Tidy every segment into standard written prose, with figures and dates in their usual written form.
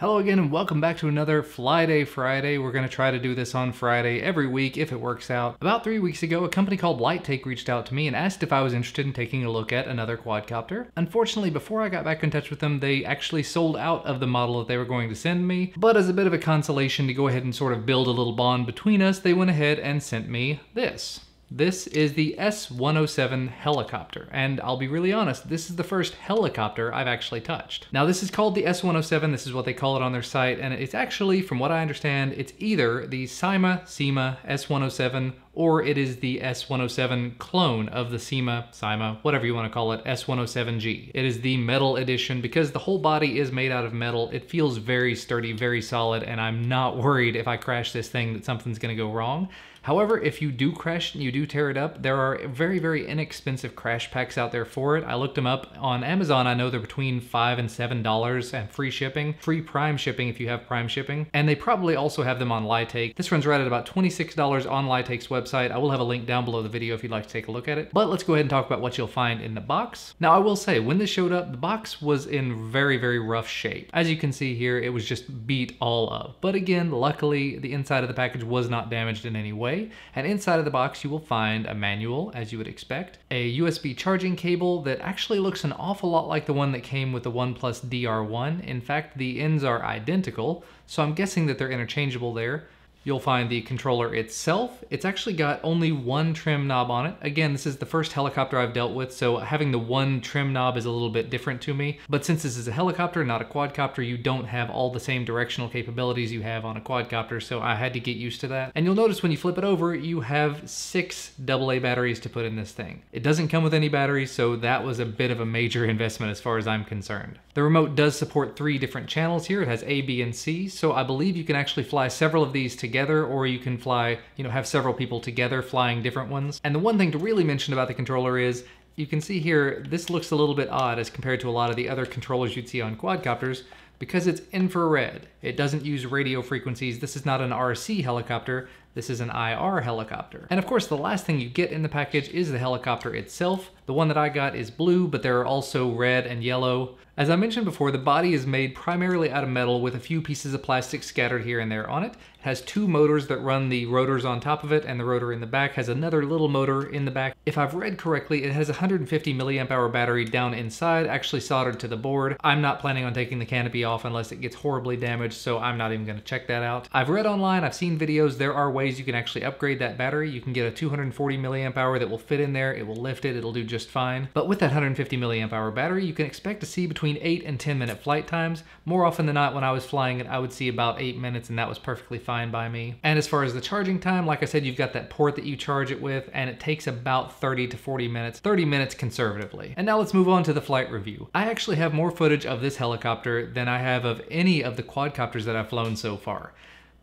Hello again and welcome back to another Fly Day Friday. We're going to try to do this on Friday every week if it works out. About 3 weeks ago, a company called LighTake reached out to me and asked if I was interested in taking a look at another quadcopter. Unfortunately, before I got back in touch with them, they actually sold out of the model that they were going to send me. But as a bit of a consolation to go ahead and sort of build a little bond between us, they went ahead and sent me this. This is the S107 helicopter, and I'll be really honest, this is the first helicopter I've actually touched. Now this is called the S107, this is what they call it on their site, and it's actually, from what I understand, it's either the SIMA S107 or it is the S107 clone of the SIMA, whatever you want to call it, S107G. It is the metal edition because the whole body is made out of metal. It feels very sturdy, very solid, and I'm not worried if I crash this thing that something's gonna go wrong. However, if you do crash and you do tear it up, there are very, very inexpensive crash packs out there for it. I looked them up on Amazon. I know they're between $5 and $7 and free shipping, free Prime shipping if you have Prime shipping. And they probably also have them on LighTake. This runs right at about $26 on LighTake's website. I will have a link down below the video if you'd like to take a look at it. But let's go ahead and talk about what you'll find in the box. Now, I will say, when this showed up, the box was in very, very rough shape. As you can see here, it was just beat all up. But again, luckily, the inside of the package was not damaged in any way. And inside of the box you will find a manual, as you would expect, a USB charging cable that actually looks an awful lot like the one that came with the OnePlus DR1. In fact, the ends are identical, so I'm guessing that they're interchangeable there. You'll find the controller itself. It's actually got only one trim knob on it. Again, this is the first helicopter I've dealt with, so having the one trim knob is a little bit different to me. But since this is a helicopter, not a quadcopter, you don't have all the same directional capabilities you have on a quadcopter, so I had to get used to that. And you'll notice when you flip it over, you have 6 AA batteries to put in this thing. It doesn't come with any batteries, so that was a bit of a major investment as far as I'm concerned. The remote does support 3 different channels here. It has A, B, and C, so I believe you can actually fly several of these together, or you can fly, have several people together flying different ones. And the one thing to really mention about the controller is, you can see here, this looks a little bit odd as compared to a lot of the other controllers you'd see on quadcopters, because it's infrared. It doesn't use radio frequencies. This is not an RC helicopter. This is an IR helicopter. And of course, the last thing you get in the package is the helicopter itself. The one that I got is blue, but there are also red and yellow. As I mentioned before, the body is made primarily out of metal with a few pieces of plastic scattered here and there on it. It has 2 motors that run the rotors on top of it, and the rotor in the back has another little motor in the back. If I've read correctly, it has a 150 milliamp hour battery down inside, actually soldered to the board. I'm not planning on taking the canopy off unless it gets horribly damaged, so I'm not even gonna check that out. I've read online, I've seen videos, there are ways you can actually upgrade that battery. You can get a 240 milliamp hour that will fit in there, it will lift it, it'll do just fine. But with that 150 milliamp hour battery, you can expect to see between 8 and 10 minute flight times. More often than not, when I was flying it, I would see about 8 minutes, and that was perfectly fine by me. And as far as the charging time, like I said, you've got that port that you charge it with, and it takes about 30 to 40 minutes, 30 minutes conservatively. And now let's move on to the flight review. I actually have more footage of this helicopter than I have of any of the quadcopters that I've flown so far.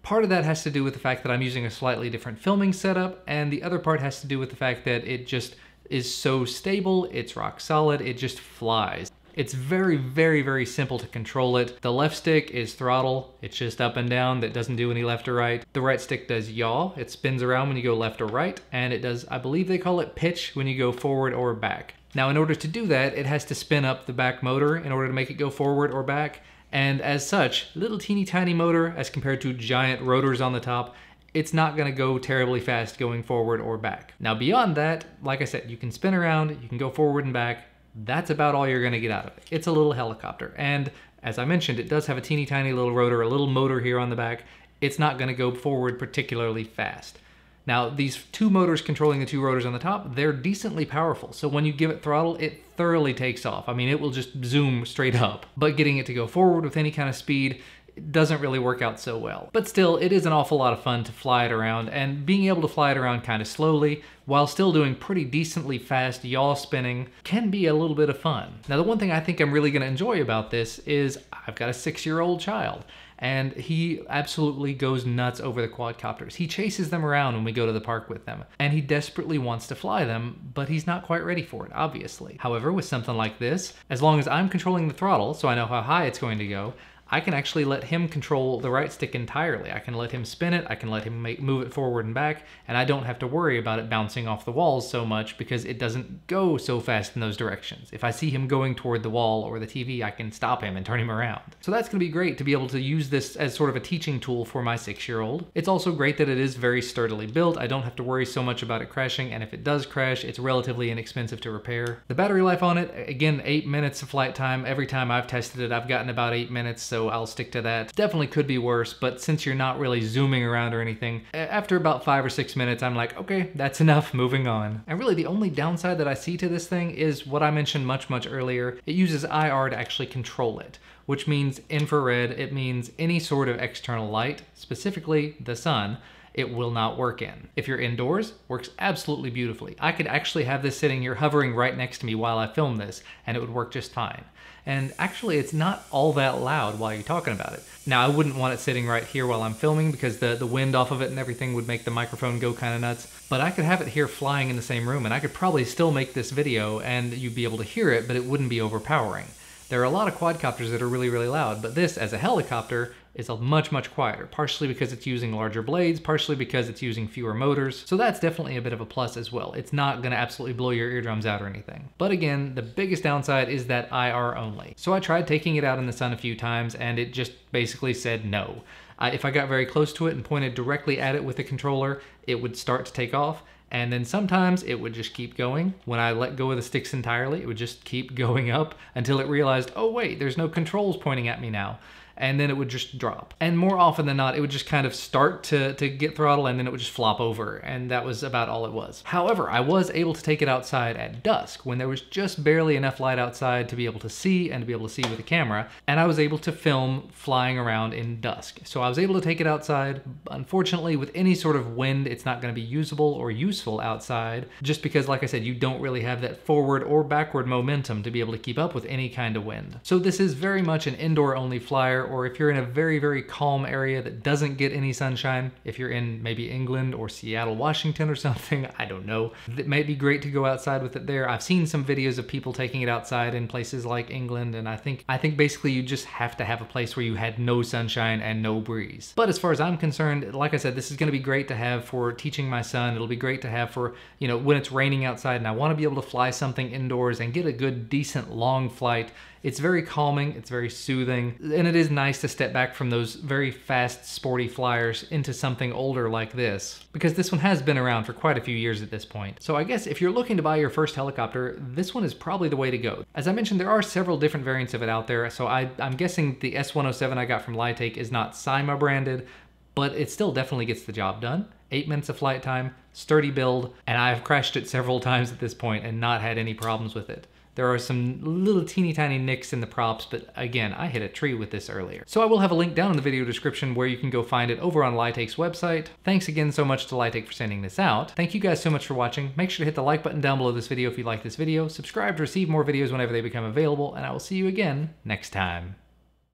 Part of that has to do with the fact that I'm using a slightly different filming setup, and the other part has to do with the fact that it just is so stable, it's rock solid, it just flies. It's very, very, very simple to control it. The left stick is throttle. It's just up and down. That doesn't do any left or right. The right stick does yaw. It spins around when you go left or right. And it does, I believe they call it pitch when you go forward or back. Now, in order to do that, it has to spin up the back motor in order to make it go forward or back. And as such, little teeny tiny motor as compared to giant rotors on the top, it's not gonna go terribly fast going forward or back. Now, beyond that, like I said, you can spin around, you can go forward and back. That's about all you're gonna get out of it. It's a little helicopter. And as I mentioned, it does have a teeny tiny little rotor, a little motor here on the back. It's not gonna go forward particularly fast. Now, these 2 motors controlling the 2 rotors on the top, they're decently powerful. So when you give it throttle, it thoroughly takes off. I mean, it will just zoom straight up. But getting it to go forward with any kind of speed, it doesn't really work out so well. But still, it is an awful lot of fun to fly it around, and being able to fly it around kind of slowly while still doing pretty decently fast yaw spinning can be a little bit of fun. Now, the one thing I think I'm really gonna enjoy about this is I've got a 6-year-old child, and he absolutely goes nuts over the quadcopters. He chases them around when we go to the park with them, and he desperately wants to fly them, but he's not quite ready for it, obviously. However, with something like this, as long as I'm controlling the throttle, so I know how high it's going to go, I can actually let him control the right stick entirely. I can let him spin it, I can let him move it forward and back, and I don't have to worry about it bouncing off the walls so much because it doesn't go so fast in those directions. If I see him going toward the wall or the TV, I can stop him and turn him around. So that's gonna be great to be able to use this as sort of a teaching tool for my 6-year-old. It's also great that it is very sturdily built. I don't have to worry so much about it crashing, and if it does crash, it's relatively inexpensive to repair. The battery life on it, again, 8 minutes of flight time. Every time I've tested it, I've gotten about 8 minutes, so I'll stick to that. Definitely could be worse, but since you're not really zooming around or anything, after about 5 or 6 minutes, I'm like, okay, that's enough, moving on. And really the only downside that I see to this thing is what I mentioned much earlier. It uses IR to actually control it, which means infrared. It means any sort of external light, specifically the sun, it will not work in. If you're indoors, works absolutely beautifully. I could actually have this sitting here hovering right next to me while I film this, and it would work just fine. And actually, it's not all that loud while you're talking about it. Now, I wouldn't want it sitting right here while I'm filming because the wind off of it and everything would make the microphone go kind of nuts. But I could have it here flying in the same room, and I could probably still make this video and you'd be able to hear it, but it wouldn't be overpowering. There are a lot of quadcopters that are really loud, but this, as a helicopter, is much quieter, partially because it's using larger blades, partially because it's using fewer motors. So that's definitely a bit of a plus as well. It's not gonna absolutely blow your eardrums out or anything. But again, the biggest downside is that IR only. So I tried taking it out in the sun a few times and it just basically said no. If I got very close to it and pointed directly at it with the controller, it would start to take off. And then sometimes it would just keep going. When I let go of the sticks entirely, it would just keep going up until it realized, oh wait, there's no controls pointing at me now. And then it would just drop. And more often than not, it would just kind of start to get throttle and then it would just flop over. And that was about all it was. However, I was able to take it outside at dusk when there was just barely enough light outside to be able to see and to be able to see with the camera. And I was able to film flying around in dusk. So I was able to take it outside. Unfortunately, with any sort of wind, it's not gonna be usable or useful outside, just because, like I said, you don't really have that forward or backward momentum to be able to keep up with any kind of wind. So this is very much an indoor only flyer, or if you're in a very calm area that doesn't get any sunshine, if you're in maybe England or Seattle, Washington or something, I don't know, it might be great to go outside with it there. I've seen some videos of people taking it outside in places like England, and I think basically you just have to have a place where you had no sunshine and no breeze. But as far as I'm concerned, like I said, this is gonna be great to have for teaching my son. It'll be great to have for, you know, when it's raining outside and I wanna be able to fly something indoors and get a good, decent, long flight. It's very calming, it's very soothing, and it is nice to step back from those very fast, sporty flyers into something older like this, because this one has been around for quite a few years at this point. So I guess if you're looking to buy your first helicopter, this one is probably the way to go. As I mentioned, there are several different variants of it out there, so I'm guessing the S107 I got from LighTake is not Cyma branded, but it still definitely gets the job done. 8 minutes of flight time, sturdy build, and I've crashed it several times at this point and not had any problems with it. There are some little teeny tiny nicks in the props, but again, I hit a tree with this earlier. So I will have a link down in the video description where you can go find it over on LighTake's website. Thanks again so much to LighTake for sending this out. Thank you guys so much for watching. Make sure to hit the like button down below this video if you like this video. Subscribe to receive more videos whenever they become available, and I will see you again next time.